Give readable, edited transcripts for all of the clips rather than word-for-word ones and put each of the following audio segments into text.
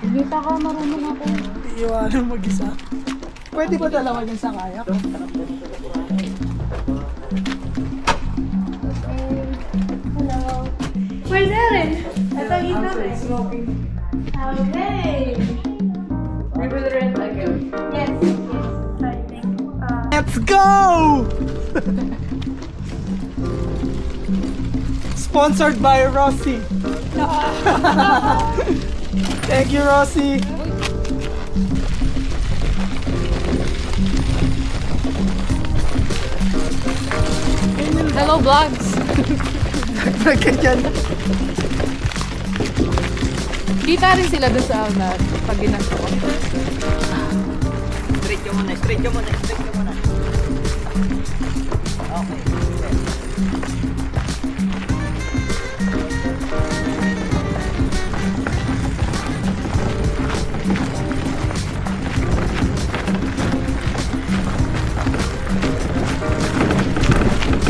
Hindi pa ako marunong ako. Iiwanan mag-isa. Pwede ba dalawa niyan sa kayak? Hello. Where's Erin? I thought he's not smoking. Okay. We will rent again. Yes. I think. Let's go! Sponsored by Rossi. Thank you, Rossi. Hello, vlogs. Naglag ka dyan. Kita rin sila doon sa Almar pag ginagawa ko. Straight ka muna, straight ka muna, straight ka muna. Okay.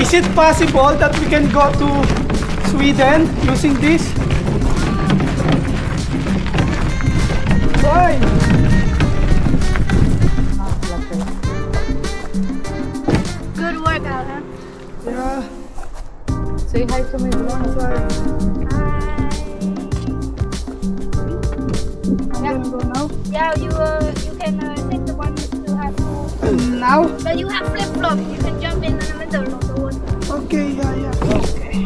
Is it possible that we can go to Sweden using this? Why? Good workout, huh? Yeah. Say hi to my vlog. Sorry. Yeah. Go now. Yeah, you can take the one to have to. Now? But you have flip flop. You can jump in the middle of the water. Okay, yeah. Okay.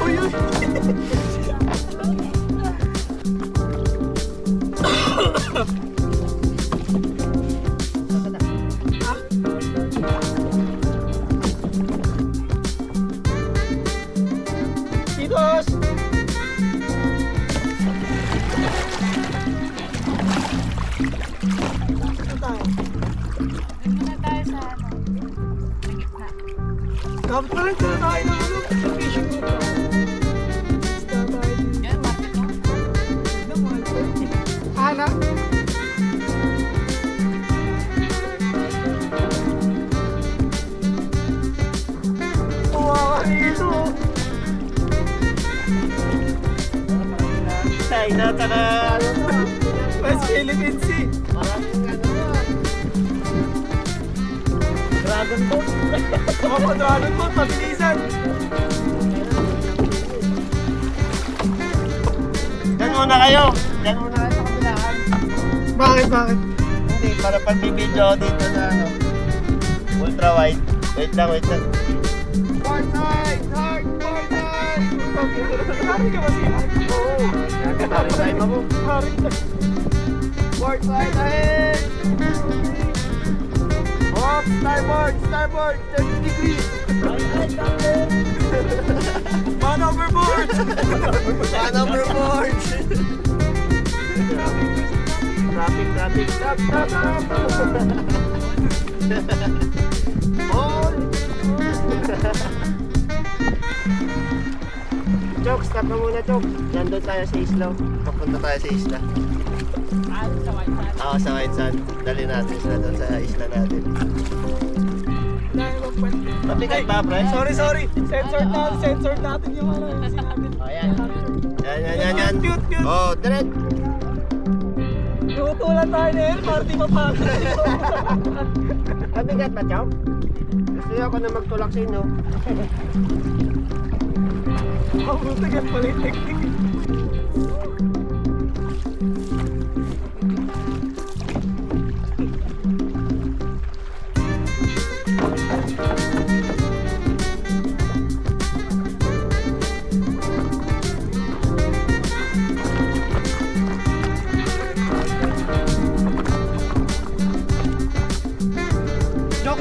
Uy, uy. Titos! Saan tayo? Muna tayo sa ano. Dapat pa rin sila tayo ng ano, fishing boat. Basta tayo dito. Yan, market mo. Ano, mahal pa rin. Ana? Wow, dito. China, tsaka ano to? West Philippine Sea. Maraming ano yan. Dragon boat. Baka pa dragon boat, mabilisan. Diyan muna kayo. Diyan muna kayo sa kabilaan. Bakit, bakit? Hindi, para pagbibideo ako dito na ano. Ultra wide. Wait lang, wait lang. Port side! Hari ka ba siya? Oo. Nakakatari sa iba mo. Hari ka. Port side ahead! Off, starboard, 30 degrees! Man overboard! Man overboard! Traffic. Stop! Hold! Chok, stop na muna, Chok. Nandun tayo sa isla. Papunta tayo sa isla. Oo, sa White Sand. Dali natin sila doon sa isla natin. Mabigat ba, pre? Sorry. Censored natin yung ano. Yung sinabi. Oh, yan. Yan. Cute. Oh, direct. Tutulan tayo na yun para di mapagod. Mabigat ba, Chok? Gusto niyo ako na magtulak sa inyo. Ang butagan pala yung technique.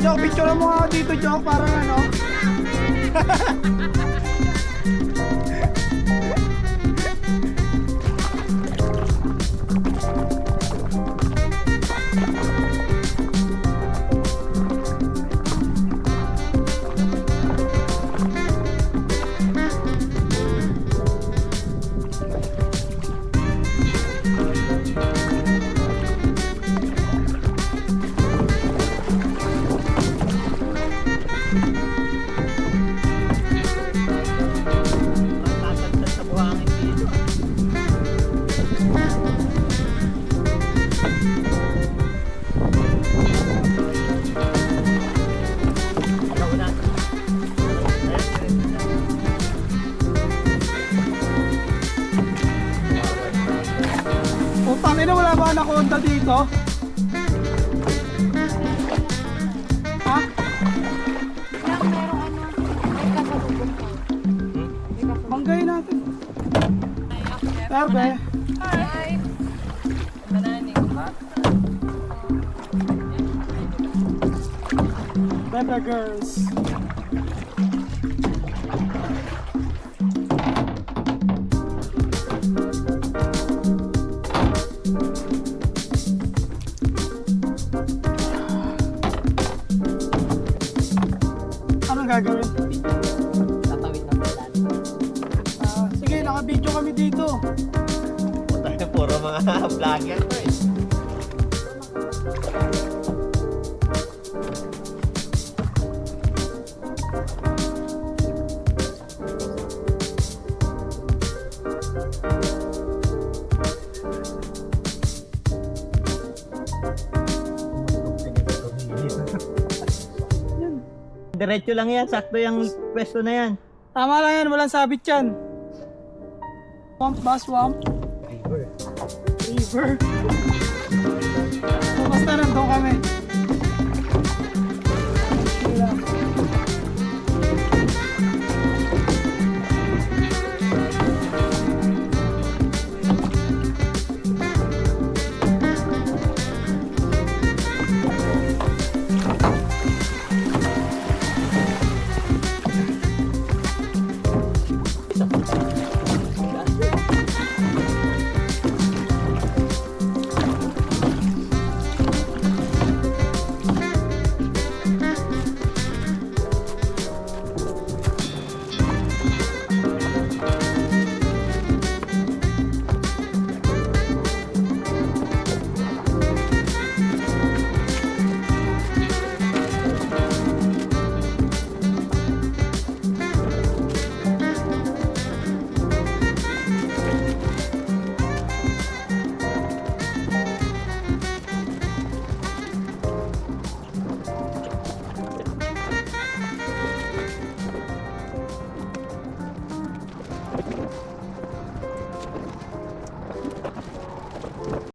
Jok, picture mo nga dito, Jok, parang ano. anaconda dito? Ha? Lang merong ano, may kasalubong ko. Banggayin natin. Tabe. Hi! Bebe girls. Anong gagawin? Tatawid ng balan. Sige, naka-video kami dito. Tayo puro mga vlogger to eh. Diretso lang yan, sakto yung pwesto na yan. Tama lang yan, walang sabit yan. Swamp ba? Swamp? River. River. So basta nandun kami.